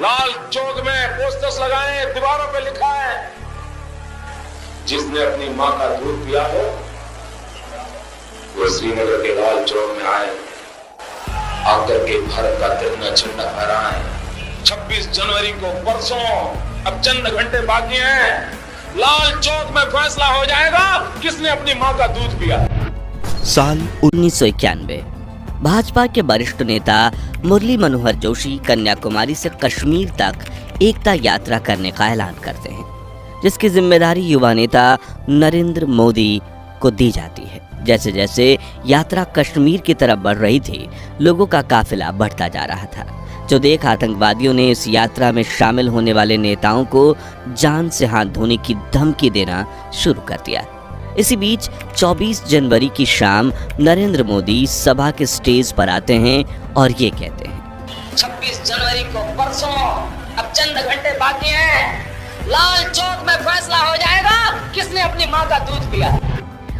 लाल चौक में पोस्टर्स लगाए, दीवारों पे लिखा है, जिसने अपनी मां का दूध पिया हो वो श्रीनगर के लाल चौक में आए, आकर के भारत का तिरंगा झंडा फहराएं। 26 जनवरी को परसों, अब चंद घंटे बाकी हैं, लाल चौक में फैसला हो जाएगा किसने अपनी मां का दूध पिया। साल 1991 भाजपा के वरिष्ठ नेता मुरली मनोहर जोशी कन्याकुमारी से कश्मीर तक एकता यात्रा करने का ऐलान करते हैं, जिसकी जिम्मेदारी युवा नेता नरेंद्र मोदी को दी जाती है। जैसे जैसे यात्रा कश्मीर की तरफ बढ़ रही थी, लोगों का काफिला बढ़ता जा रहा था, जो देख आतंकवादियों ने इस यात्रा में शामिल होने वाले नेताओं को जान से हाथ धोने की धमकी देना शुरू कर दिया। इसी बीच 24 जनवरी की शाम नरेंद्र मोदी सभा के स्टेज पर आते हैं और ये कहते हैं, 26 जनवरी को परसों, अब चंद घंटे बाकी हैं, लाल चौक में फैसला हो जाएगा किसने अपनी मां का दूध पिया।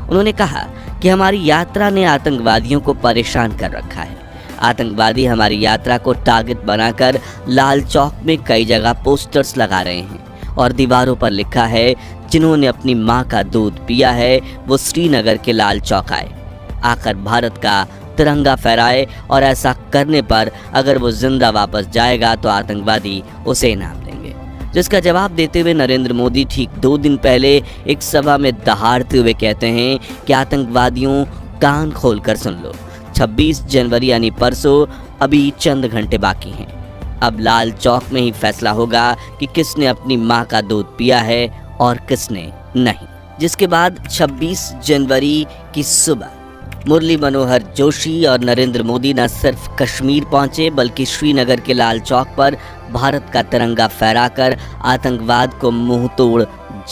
उन्होंने कहा कि हमारी यात्रा ने आतंकवादियों को परेशान कर रखा है। आतंकवादी हमारी यात्रा को टारगेट बनाकर लाल चौक में कई जगह पोस्टर्स लगा रहे हैं और दीवारों पर लिखा है, जिन्होंने अपनी मां का दूध पिया है वो श्रीनगर के लाल चौक आए, आकर भारत का तिरंगा फहराए, और ऐसा करने पर अगर वो जिंदा वापस जाएगा तो आतंकवादी उसे इनाम देंगे। जिसका जवाब देते हुए नरेंद्र मोदी ठीक 2 दिन पहले एक सभा में दहाड़ते हुए कहते हैं कि आतंकवादियों, कान खोलकर सुन लो, 26 जनवरी यानी परसों अभी चंद घंटे बाकी हैं। अब लाल चौक में ही फैसला होगा कि किसने अपनी मां का दूध पिया है और किसने नहीं। जिसके बाद 26 जनवरी की सुबह मुरली मनोहर जोशी और नरेंद्र मोदी न सिर्फ कश्मीर पहुंचे, बल्कि श्रीनगर के लाल चौक पर भारत का तिरंगा फहराकर आतंकवाद को मुंह तोड़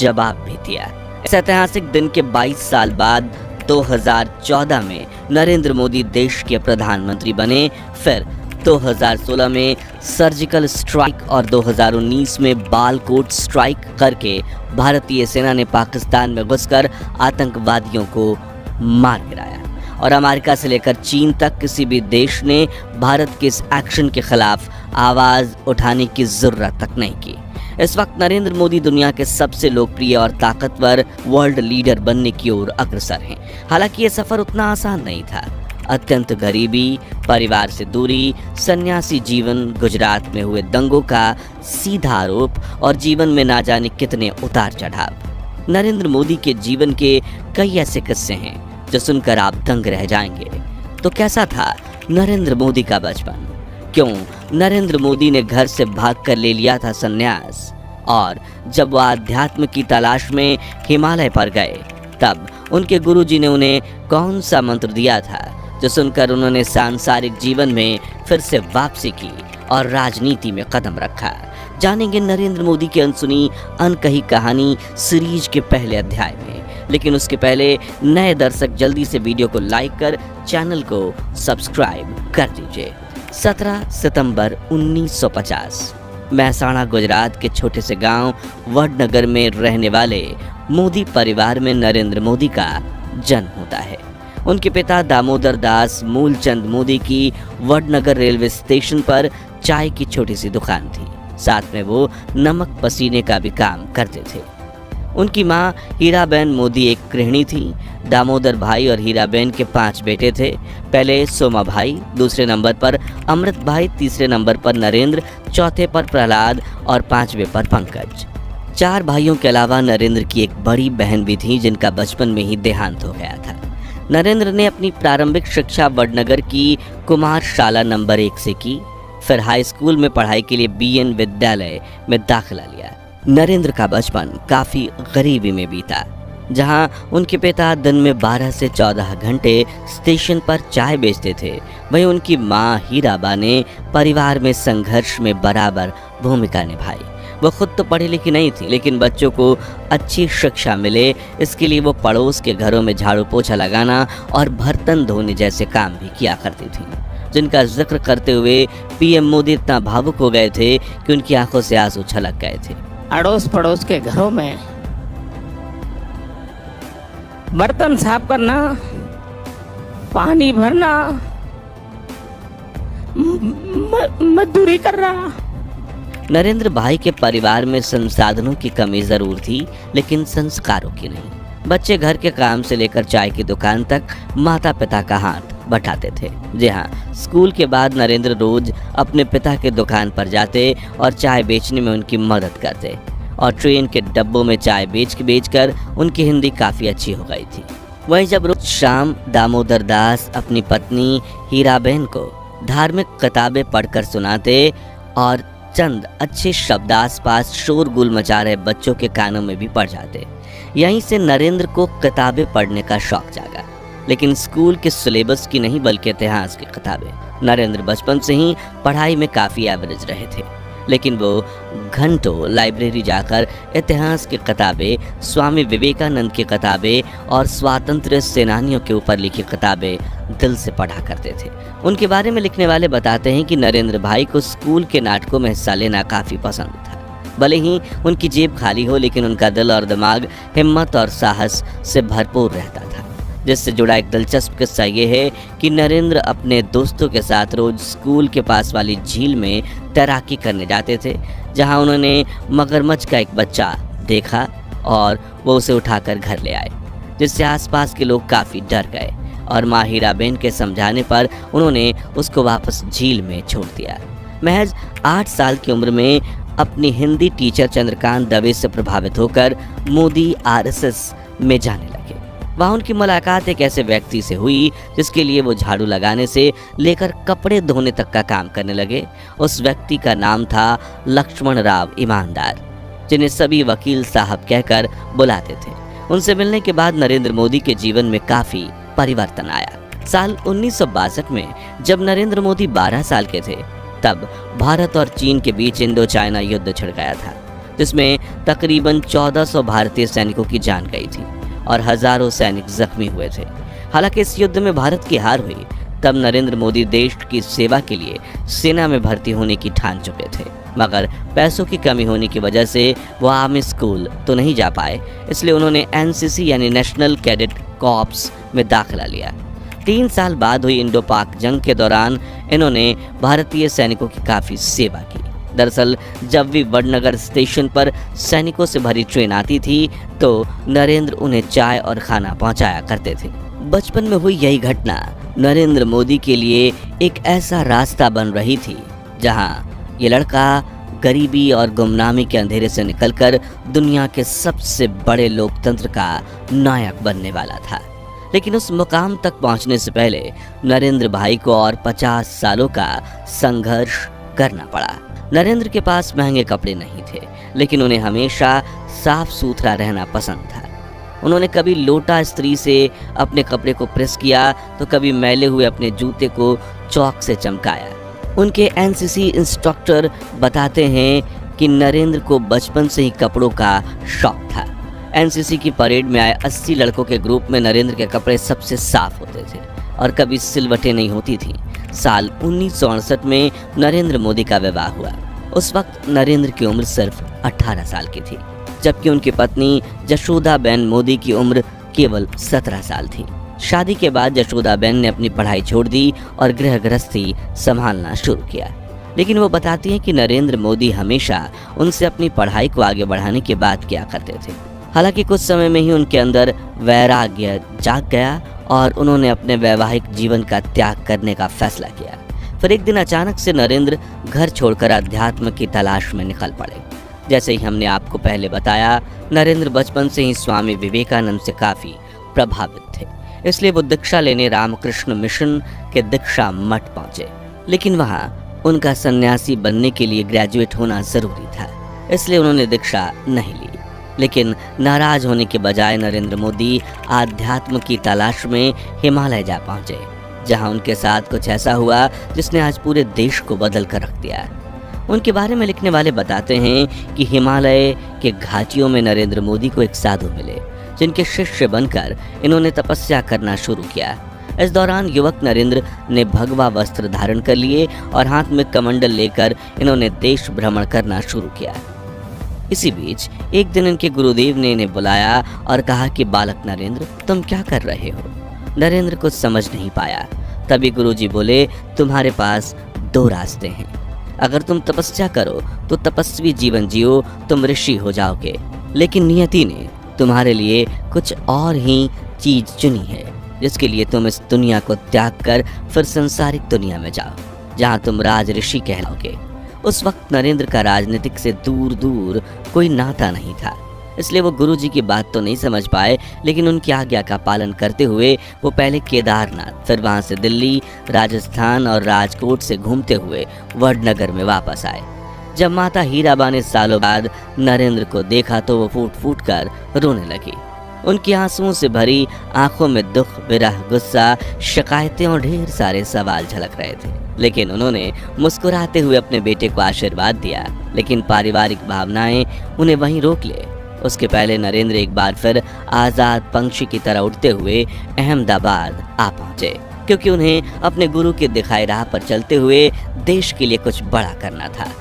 जवाब भी दिया। इस ऐतिहासिक दिन के 22 साल बाद 2014 में नरेंद्र मोदी देश के प्रधानमंत्री बने। फिर 2016 में सर्जिकल स्ट्राइक और 2019 में बालकोट स्ट्राइक करके भारतीय सेना ने पाकिस्तान में घुसकर आतंकवादियों को मार गिराया, और अमेरिका से लेकर चीन तक किसी भी देश ने भारत के इस एक्शन के खिलाफ आवाज़ उठाने की ज़रूरत तक नहीं की। इस वक्त नरेंद्र मोदी दुनिया के सबसे लोकप्रिय और ताकतवर वर्ल्ड लीडर बनने की ओर अग्रसर हैं। हालांकि ये सफ़र उतना आसान नहीं था। अत्यंत गरीबी, परिवार से दूरी, सन्यासी जीवन, गुजरात में हुए दंगों का सीधा आरोप और जीवन में ना जाने कितने उतार चढ़ाव। नरेंद्र मोदी के जीवन के कई ऐसे किस्से हैं जो सुनकर आप दंग रह जाएंगे। तो कैसा था नरेंद्र मोदी का बचपन? क्यों नरेंद्र मोदी ने घर से भागकर ले लिया था संन्यास? और जब वह अध्यात्म की तलाश में हिमालय पर गए, तब उनके गुरुजी ने उन्हें कौन सा मंत्र दिया था जो सुनकर उन्होंने सांसारिक जीवन में फिर से वापसी की और राजनीति में कदम रखा? जानेंगे नरेंद्र मोदी की अनसुनी अनकही कहानी सीरीज के पहले अध्याय में। लेकिन उसके पहले नए दर्शक जल्दी से वीडियो को लाइक कर चैनल को सब्सक्राइब कर दीजिए। 17 सितंबर 1950 महसाणा गुजरात के छोटे से गांव वडनगर में रहने वाले मोदी परिवार में नरेंद्र मोदी का जन्म होता है। उनके पिता दामोदर दास मूलचंद मोदी की वडनगर रेलवे स्टेशन पर चाय की छोटी सी दुकान थी। साथ में वो नमक पसीने का भी काम करते थे। उनकी मां हीराबेन मोदी एक गृहिणी थी। दामोदर भाई और हीराबेन के 5 बेटे थे। पहले सोमा भाई, दूसरे नंबर पर अमृत भाई, तीसरे नंबर पर नरेंद्र, चौथे पर प्रहलाद और 5वें पर पंकज। 4 भाइयों के अलावा नरेंद्र की एक बड़ी बहन भी थी जिनका बचपन में ही देहांत हो गया था। नरेंद्र ने अपनी प्रारंभिक शिक्षा वडनगर की कुमार शाला नंबर 1 से की। फिर हाई स्कूल में पढ़ाई के लिए BN विद्यालय में दाखिला लिया। नरेंद्र का बचपन काफ़ी गरीबी में बीता, जहां उनके पिता दिन में 12 से 14 घंटे स्टेशन पर चाय बेचते थे। वहीं उनकी मां हीराबा ने परिवार में संघर्ष में बराबर भूमिका निभाई। वो खुद तो पढ़ी लिखी नहीं थी, लेकिन बच्चों को अच्छी शिक्षा मिले इसके लिए वो पड़ोस के घरों में झाड़ू पोछा लगाना और बर्तन धोने जैसे काम भी किया करती थी, जिनका जिक्र करते हुए PM मोदी इतना भावुक हो गए थे कि उनकी आंखों से आंसू छलक गए थे। अड़ोस पड़ोस के घरों में बर्तन साफ करना, पानी भरना, मजदूरी कर रहा। नरेंद्र भाई के परिवार में संसाधनों की कमी जरूर थी, लेकिन संस्कारों की नहीं। बच्चे घर के काम से लेकर चाय की दुकान तक माता पिता का हाथ बटाते थे। जी हाँ, स्कूल के बाद नरेंद्र रोज अपने पिता के दुकान पर जाते और चाय बेचने में उनकी मदद करते, और ट्रेन के डब्बों में चाय बेच कर उनकी हिंदी काफ़ी अच्छी हो गई थी। वहीं जब रोज शाम दामोदर दास अपनी पत्नी हीराबेन को धार्मिक किताबें पढ़कर सुनाते और चंद अच्छे शब्द आसपास शोरगुल मचा रहे बच्चों के कानों में भी पड़ जाते। यहीं से नरेंद्र को किताबें पढ़ने का शौक जागा, लेकिन स्कूल के सिलेबस की नहीं बल्कि इतिहास की किताबें। नरेंद्र बचपन से ही पढ़ाई में काफ़ी एवरेज रहे थे, लेकिन वो घंटों लाइब्रेरी जाकर इतिहास की किताबें, स्वामी विवेकानंद की किताबें और स्वातंत्र्य सेनानियों के ऊपर लिखी किताबें दिल से पढ़ा करते थे। उनके बारे में लिखने वाले बताते हैं कि नरेंद्र भाई को स्कूल के नाटकों में हिस्सा लेना काफ़ी पसंद था। भले ही उनकी जेब खाली हो, लेकिन उनका दिल और दिमाग हिम्मत और साहस से भरपूर रहता था। जिससे जुड़ा एक दिलचस्प किस्सा ये है कि नरेंद्र अपने दोस्तों के साथ रोज स्कूल के पास वाली झील में तैराकी करने जाते थे, जहां उन्होंने मगरमच्छ का एक बच्चा देखा और वो उसे उठाकर घर ले आए, जिससे आसपास के लोग काफ़ी डर गए और माँ हीराबेन के समझाने पर उन्होंने उसको वापस झील में छोड़ दिया। महज 8 साल की उम्र में अपनी हिंदी टीचर चंद्रकांत दवे से प्रभावित होकर मोदी आरएसएस में जाने लगे। वहाँ उनकी मुलाकात एक ऐसे व्यक्ति से हुई जिसके लिए वो झाड़ू लगाने से लेकर कपड़े धोने तक का काम करने लगे। उस व्यक्ति का नाम था लक्ष्मण राव ईमानदार, जिन्हें सभी वकील साहब कहकर बुलाते थे। उनसे मिलने के बाद नरेंद्र मोदी के जीवन में काफ़ी परिवर्तन आया। साल 1962 में जब नरेंद्र मोदी 12 साल के थे, तब भारत और चीन के बीच इंडो चाइना युद्ध छिड़ गया था, जिसमें तकरीबन 1400 भारतीय सैनिकों की जान गई थी और हजारों सैनिक जख्मी हुए थे। हालांकि इस युद्ध में भारत की हार हुई, तब नरेंद्र मोदी देश की सेवा के लिए सेना में भर्ती होने की ठान चुके थे, मगर पैसों की कमी होने की वजह से वो आर्मी स्कूल तो नहीं जा पाए। इसलिए उन्होंने एनसीसी यानी नेशनल कैडेट कॉर्प्स में दाखिला लिया। 3 साल बाद हुई इंडो पाक जंग के दौरान इन्होंने भारतीय सैनिकों की काफ़ी सेवा की। दरअसल जब भी वडनगर स्टेशन पर सैनिकों से भरी ट्रेन आती थी, तो नरेंद्र उन्हें चाय और खाना पहुंचाया करते थे। बचपन में हुई यही घटना नरेंद्र मोदी के लिए एक ऐसा रास्ता बन रही थी जहां ये लड़का गरीबी और गुमनामी के अंधेरे से निकलकर दुनिया के सबसे बड़े लोकतंत्र का नायक बनने वाला था। लेकिन उस मुकाम तक पहुंचने से पहले नरेंद्र भाई को और 50 सालों का संघर्ष करना पड़ा। नरेंद्र के पास महंगे कपड़े नहीं थे, लेकिन उन्हें हमेशा साफ सुथरा रहना पसंद था। उन्होंने कभी लोटा स्त्री से अपने कपड़े को प्रेस किया, तो कभी मैले हुए अपने जूते को चौक से चमकाया। उनके एनसीसी इंस्ट्रक्टर बताते हैं कि नरेंद्र को बचपन से ही कपड़ों का शौक था। एनसीसी की परेड में आए 80 लड़कों के ग्रुप में नरेंद्र के कपड़े सबसे साफ होते थे और कभी सिलवटें नहीं होती थी। साल 1968 में नरेंद्र मोदी का विवाह हुआ। उस वक्त नरेंद्र की उम्र सिर्फ 18 साल की थी, जबकि उनकी पत्नी जशोदाबेन मोदी की उम्र केवल 17 साल थी। शादी के बाद जशोदाबेन ने अपनी पढ़ाई छोड़ दी और गृह गृहस्थी संभालना शुरू किया। लेकिन वो बताती हैं कि नरेंद्र मोदी हमेशा उनसे अपनी पढ़ाई को आगे बढ़ाने की बात किया करते थे। हालांकि कुछ समय में ही उनके अंदर वैराग्य जाग गया और उन्होंने अपने वैवाहिक जीवन का त्याग करने का फैसला किया। फिर एक दिन अचानक से नरेंद्र घर छोड़कर अध्यात्म की तलाश में निकल पड़े। जैसे ही हमने आपको पहले बताया, नरेंद्र बचपन से ही स्वामी विवेकानंद से काफ़ी प्रभावित थे, इसलिए वो दीक्षा लेने रामकृष्ण मिशन के दीक्षा मठ पहुंचे। लेकिन वहाँ उनका सन्यासी बनने के लिए ग्रेजुएट होना ज़रूरी था, इसलिए उन्होंने दीक्षा नहीं ली। लेकिन नाराज होने के बजाय नरेंद्र मोदी आध्यात्म की तलाश में हिमालय जा पहुंचे, जहां उनके साथ कुछ ऐसा हुआ जिसने आज पूरे देश को बदल कर रख दिया। उनके बारे में लिखने वाले बताते हैं कि हिमालय के घाटियों में नरेंद्र मोदी को एक साधु मिले, जिनके शिष्य बनकर इन्होंने तपस्या करना शुरू किया। इस दौरान युवक नरेंद्र ने भगवा वस्त्र धारण कर लिए और हाथ में कमंडल लेकर इन्होंने देश भ्रमण करना शुरू किया। इसी बीच एक दिन इनके गुरुदेव ने इन्हें बुलाया और कहा कि बालक नरेंद्र, तुम क्या कर रहे हो? नरेंद्र कुछ समझ नहीं पाया। तभी गुरुजी बोले, तुम्हारे पास 2 रास्ते हैं, अगर तुम तपस्या करो तो तपस्वी जीवन जियो, तुम ऋषि हो जाओगे। लेकिन नियति ने तुम्हारे लिए कुछ और ही चीज चुनी है, जिसके लिए तुम इस दुनिया को त्याग कर फिर संसारिक दुनिया में जाओ, जहाँ तुम राज ऋषि कहलाओगे। उस वक्त नरेंद्र का राजनीतिक से दूर दूर कोई नाता नहीं था, इसलिए वो गुरुजी की बात तो नहीं समझ पाए, लेकिन उनकी आज्ञा का पालन करते हुए वो पहले केदारनाथ, फिर वहाँ से दिल्ली, राजस्थान और राजकोट से घूमते हुए वडनगर में वापस आए। जब माता हीराबा ने सालों बाद नरेंद्र को देखा तो वो फूट फूट कर रोने लगी। उनकी आंसुओं से भरी आंखों में दुख, विरह, गुस्सा, शिकायतें और ढेर सारे सवाल झलक रहे थे। लेकिन उन्होंने मुस्कुराते हुए अपने बेटे को आशीर्वाद दिया, लेकिन पारिवारिक भावनाएं उन्हें वहीं रोक ले। उसके पहले नरेंद्र एक बार फिर आजाद पंछी की तरह उड़ते हुए अहमदाबाद आ पहुंचे, क्योंकि उन्हें अपने गुरु के दिखाए राह पर चलते हुए देश के लिए कुछ बड़ा करना था।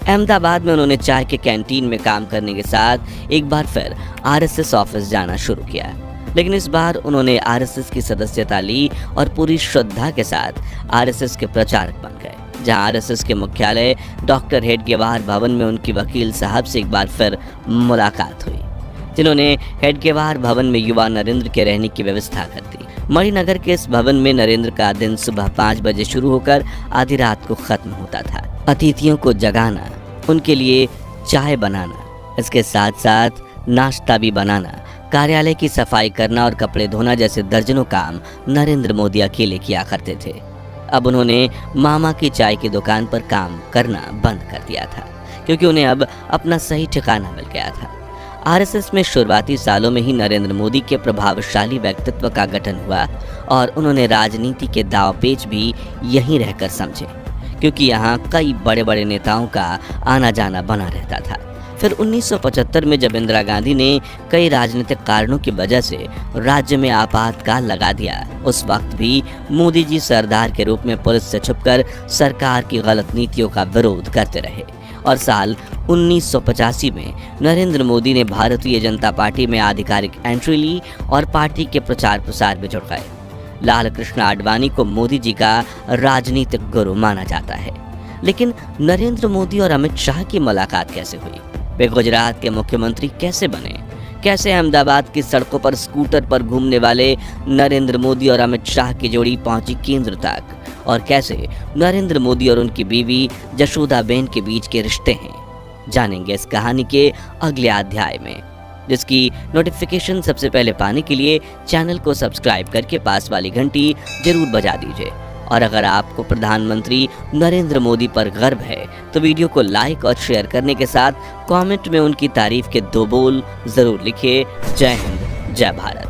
अहमदाबाद में उन्होंने चाय के कैंटीन में काम करने के साथ एक बार फिर आरएसएस ऑफिस जाना शुरू किया, लेकिन इस बार उन्होंने आरएसएस की सदस्यता ली और पूरी श्रद्धा के साथ आरएसएस के प्रचारक बन गए। जहां आरएसएस के मुख्यालय डॉक्टर हेडगेवार भवन में उनकी वकील साहब से एक बार फिर मुलाकात हुई, जिन्होंने हेडगेवार भवन में युवा नरेंद्र के रहने की व्यवस्था कर दी। मणिनगर के इस भवन में नरेंद्र का दिन सुबह 5 बजे शुरू होकर आधी रात को खत्म होता था। अतिथियों को जगाना, उनके लिए चाय बनाना, इसके साथ साथ नाश्ता भी बनाना, कार्यालय की सफाई करना और कपड़े धोना जैसे दर्जनों काम नरेंद्र मोदी अकेले किया करते थे। अब उन्होंने मामा की चाय की दुकान पर काम करना बंद कर दिया था, क्योंकि उन्हें अब अपना सही ठिकाना मिल गया था। आरएसएस में शुरुआती सालों में ही नरेंद्र मोदी के प्रभावशाली व्यक्तित्व का गठन हुआ और उन्होंने राजनीति के दांवपेच भी यहीं रहकर समझे, क्योंकि यहाँ कई बड़े बड़े नेताओं का आना जाना बना रहता था। फिर 1975 में जब इंदिरा गांधी ने कई राजनीतिक कारणों की वजह से राज्य में आपातकाल लगा दिया, उस वक्त भी मोदी जी सरदार के रूप में पुलिस से छुपकर सरकार की गलत नीतियों का विरोध करते रहे और साल 1985 में नरेंद्र मोदी ने भारतीय जनता पार्टी में आधिकारिक एंट्री ली और पार्टी के प्रचार प्रसार में जुड़ गए। लाल कृष्ण आडवाणी को मोदी जी का राजनीतिक गुरु माना जाता है। लेकिन नरेंद्र मोदी और अमित शाह की मुलाकात कैसे हुई? वे गुजरात के मुख्यमंत्री कैसे बने? कैसे अहमदाबाद की सड़कों पर स्कूटर पर घूमने वाले नरेंद्र मोदी और अमित शाह की जोड़ी पहुंची केंद्र तक? और कैसे नरेंद्र मोदी और उनकी बीवी जशोदाबेन के बीच के रिश्ते हैं? जानेंगे इस कहानी के अगले अध्याय में, जिसकी नोटिफिकेशन सबसे पहले पाने के लिए चैनल को सब्सक्राइब करके पास वाली घंटी जरूर बजा दीजिए। और अगर आपको प्रधानमंत्री नरेंद्र मोदी पर गर्व है तो वीडियो को लाइक और शेयर करने के साथ कमेंट में उनकी तारीफ के 2 बोल जरूर लिखिए। जय हिंद, जय भारत।